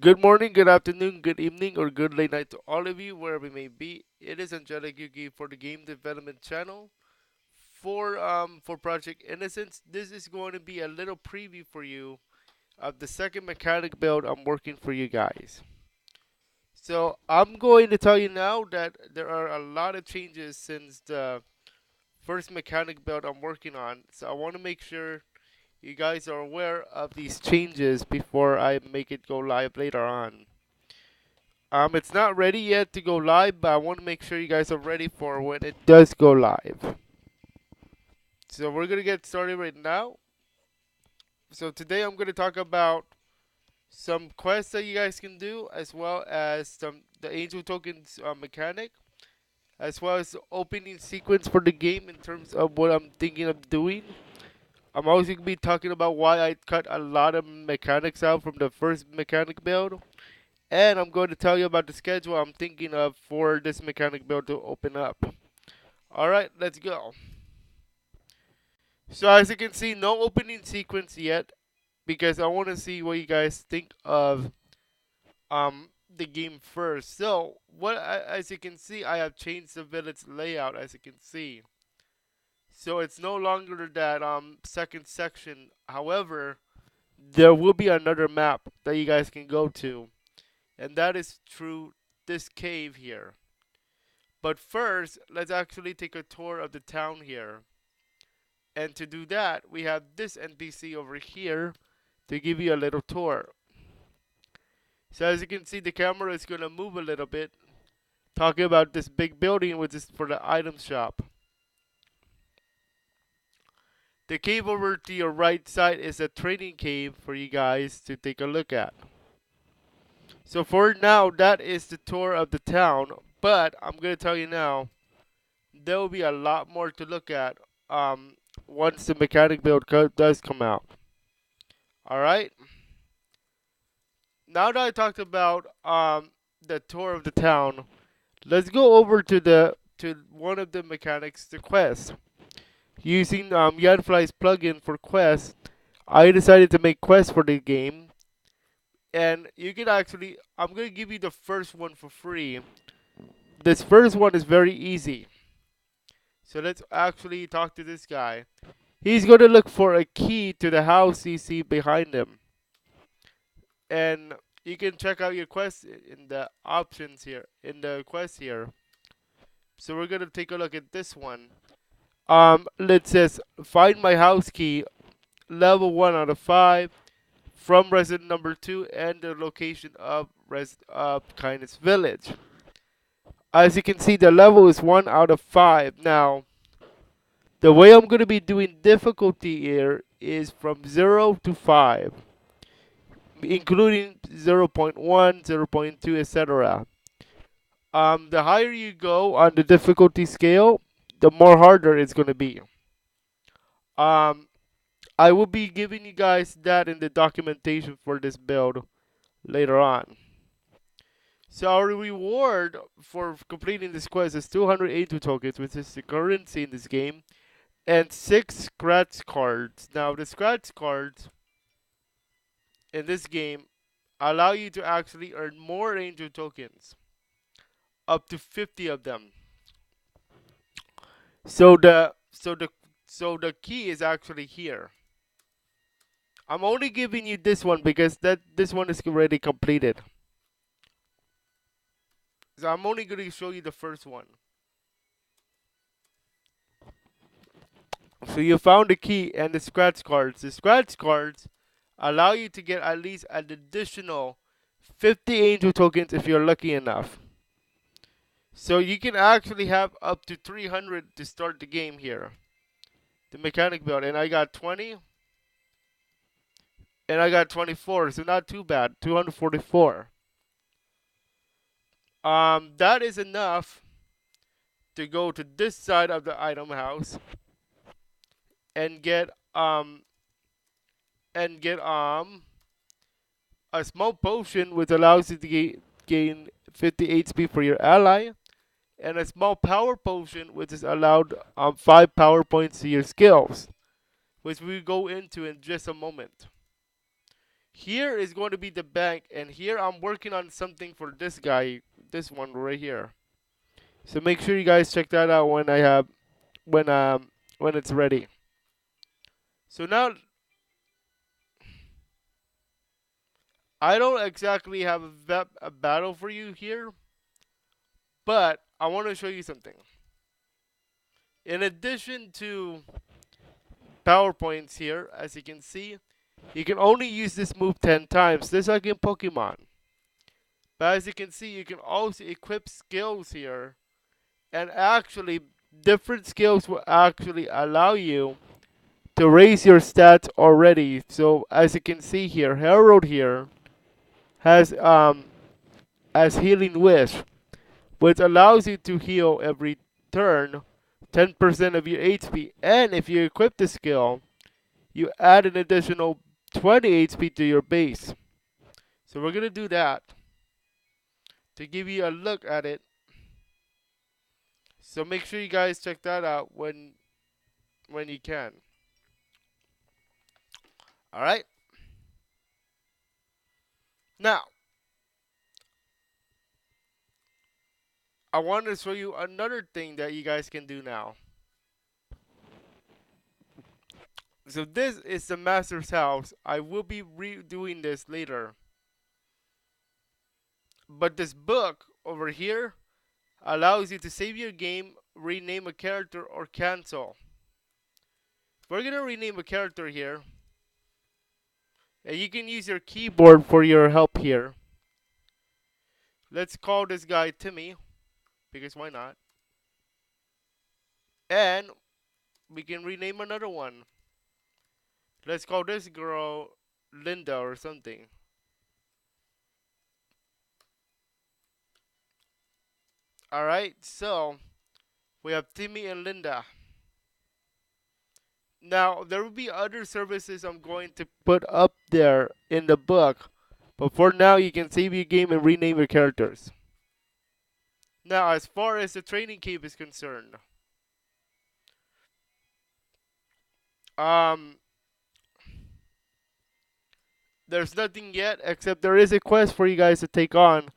Good morning, good afternoon, good evening, or good late night to all of you, wherever you may be. It is Angelic Yuki for the Game Development Channel for Project Innocence. This is going to be a little preview for you of the second mechanic build I'm working for you guys. So I'm going to tell you now that there are a lot of changes since the first mechanic build I'm working on. So I want to make sure you guys are aware of these changes before I make it go live later on. It's not ready yet to go live, but I want to make sure you guys are ready for when it does go live. So we're gonna get started right now. So today I'm gonna talk about some quests that you guys can do, as well as the angel tokens mechanic, as well as the opening sequence for the game in terms of what I'm thinking of doing. I'm also gonna be talking about why I cut a lot of mechanics out from the first mechanic build. And I'm going to tell you about the schedule I'm thinking of for this mechanic build to open up. Alright, let's go. So as you can see, no opening sequence yet because I want to see what you guys think of the game first. So as you can see, I have changed the village layout as you can see. So it's no longer that second section. However, there will be another map that you guys can go to, and that is through this cave here. But first, let's actually take a tour of the town here. And to do that, we have this NPC over here to give you a little tour. So as you can see, the camera is going to move a little bit, talking about this big building, which is for the item shop. The cave over to your right side is a trading cave for you guys to take a look at. So for now, that is the tour of the town. But I'm going to tell you now, there will be a lot more to look at once the mechanic build does come out. Alright? Now that I talked about the tour of the town, let's go over to one of the mechanics, the quest. Using Yanfly's plugin for quests, I decided to make quests for the game, and you can actually I'm gonna give you the first one for free. This first one is very easy. So let's actually talk to this guy. He's gonna look for a key to the house you see behind him. And you can check out your quest in the options here, in the quest here. So we're gonna take a look at this one. It says find my house key, level 1 out of 5, from resident number 2, and the location of Kindness Village. As you can see, the level is 1 out of 5. Now, the way I'm gonna be doing difficulty here is from 0 to 5, including 0.1, 0.2, etc. The higher you go on the difficulty scale, the more harder it's going to be. Um, I will be giving you guys that in the documentation for this build later on. So our reward for completing this quest is 282 tokens, which is the currency in this game, and 6 scratch cards. Now the scratch cards in this game allow you to actually earn more angel tokens, up to 50 of them. So the key is actually here. I'm only giving you this one because this one is already completed. So I'm only going to show you the first one. So you found the key and the scratch cards. The scratch cards allow you to get at least an additional 50 angel tokens if you're lucky enough. So you can actually have up to 300 to start the game here. The mechanic build. And I got 20. And I got 24. So not too bad. 244. That is enough to go to this side of the item house and get a small potion which allows you to gain 50 HP for your ally, and a small power potion which is allowed 5 power points to your skills, which we go into in just a moment. Here is going to be the bank, and here I'm working on something for this guy, this one right here. So make sure you guys check that out when I have when it's ready. So now I don't exactly have a battle for you here, but I want to show you something. In addition to PowerPoints here, as you can see, you can only use this move 10 times, just like in Pokemon. But as you can see, you can also equip skills here, and actually, different skills will actually allow you to raise your stats already. So as you can see here, Harold here has as healing wish, which allows you to heal every turn 10% of your HP, and if you equip the skill, you add an additional 20 HP to your base. So we're gonna do that to give you a look at it. So make sure you guys check that out when you can. All right. Now I want to show you another thing that you guys can do now. So this is the master's house. I will be redoing this later. But this book over here allows you to save your game, rename a character, or cancel. We're gonna rename a character here. And you can use your keyboard for your help here. Let's call this guy Timmy, because why not? And we can rename another one. Let's call this girl Linda or something. Alright, so we have Timmy and Linda. Now, there will be other services I'm going to put up there in the book. But for now, you can save your game and rename your characters. Now, as far as the training cave is concerned, um, there's nothing yet except there is a quest for you guys to take on.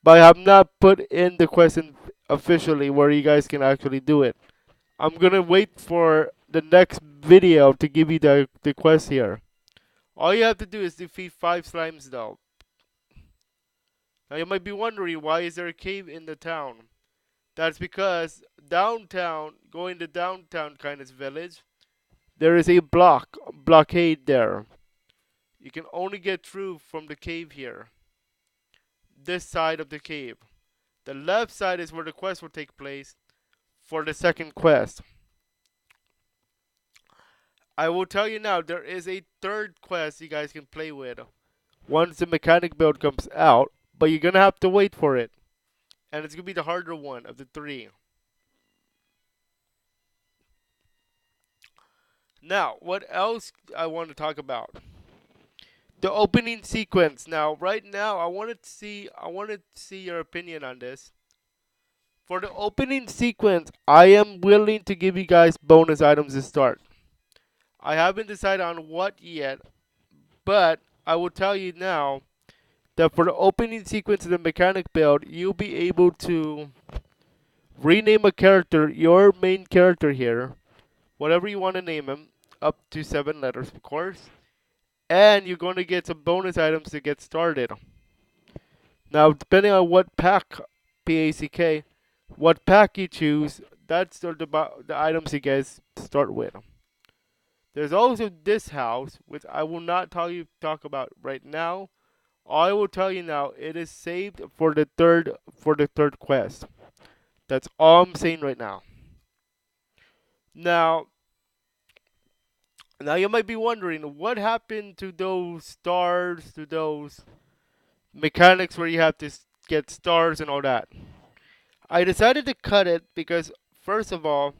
But I have not put in the quest officially where you guys can actually do it. I'm gonna wait for the next video to give you the quest here. All you have to do is defeat 5 slimes though. Now you might be wondering, why is there a cave in the town? That's because downtown, going to downtown Kindness Village, there is a blockade there. You can only get through from the cave here. This side of the cave. The left side is where the quest will take place for the second quest. I will tell you now, there is a third quest you guys can play with once the mechanic build comes out, but you're gonna have to wait for it. And it's gonna be the harder one of the 3. Now, what else I want to talk about? The opening sequence. Now, right now, I wanted to see your opinion on this. For the opening sequence, I am willing to give you guys bonus items to start. I haven't decided on what yet, but I will tell you now that for the opening sequence of the mechanic build, you'll be able to rename a character, your main character here, whatever you want to name him, up to 7 letters, of course. And you're going to get some bonus items to get started. Now, depending on what pack, PACK, what pack you choose, that's the items you guys start with. There's also this house, which I will not talk about right now. I will tell you now, it is saved for the third quest. That's all I'm saying right now. Now, you might be wondering, what happened to those stars, to those mechanics where you have to get stars and all that? I decided to cut it because, first of all,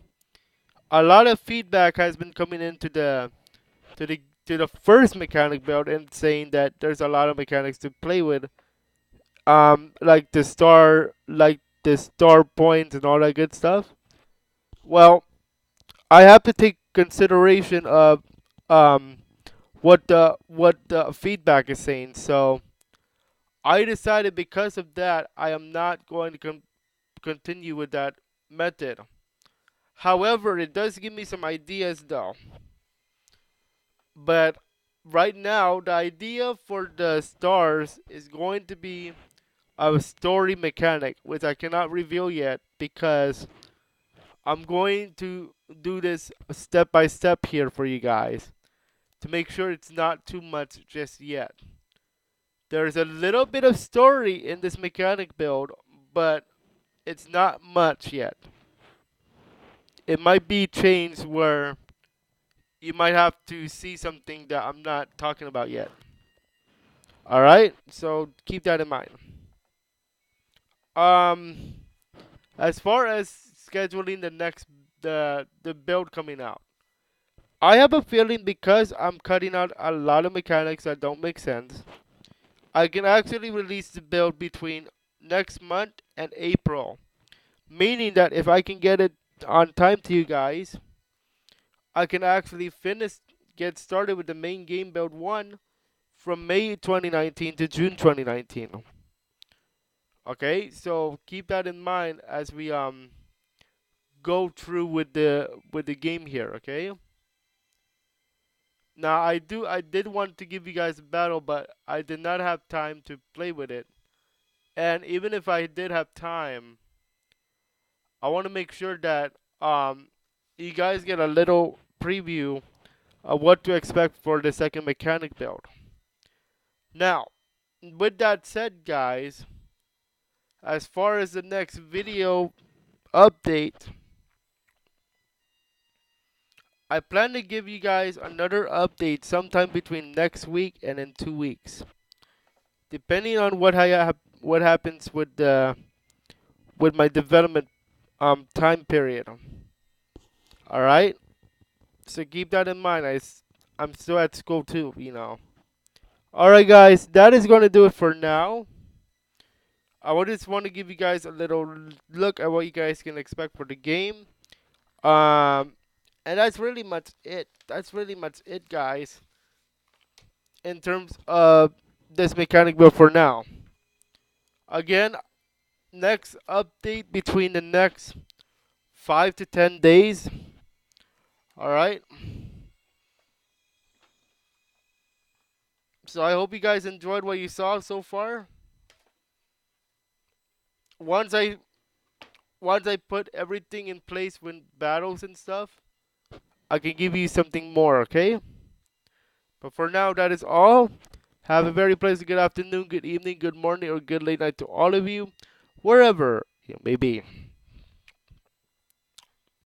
a lot of feedback has been coming into the first mechanic build and saying that there's a lot of mechanics to play with, like the star points and all that good stuff. Well, I have to take consideration of um what the feedback is saying. So I decided because of that, I am not going to continue with that method. However, it does give me some ideas though. But right now, the idea for the stars is going to be a story mechanic, which I cannot reveal yet because I'm going to do this step by step here for you guys to make sure it's not too much just yet. There's a little bit of story in this mechanic build, but it's not much yet. It might be changed where you might have to see something that I'm not talking about yet. Alright? So keep that in mind. Um as far as scheduling the build coming out. I have a feeling because I'm cutting out a lot of mechanics that don't make sense, I can actually release the build between next month and April. Meaning that if I can get it on time to you guys, I can actually get started with the main game build 1 from May 2019 to June 2019. Okay, so keep that in mind as we go through with the game here, okay? Now I did want to give you guys a battle, but I did not have time to play with it. And even if I did have time, I want to make sure that you guys get a little preview of what to expect for the second mechanic build. Now, with that said, guys, as far as the next video update, I plan to give you guys another update sometime between next week and in 2 weeks, depending on what happens with my development time period. All right, so keep that in mind. I'm still at school too, you know. All right, guys, that is going to do it for now. Just want to give you guys a little look at what you guys can expect for the game. Um, and that's really much it. That's really much it, guys, in terms of this mechanic build for now. Again, next update between the next 5 to 10 days. All right. So I hope you guys enjoyed what you saw so far. Once I once I put everything in place with battles and stuff, I can give you something more, okay? But for now, that is all. Have a very pleasant good afternoon, good evening, good morning, or good late night to all of you, wherever you may be.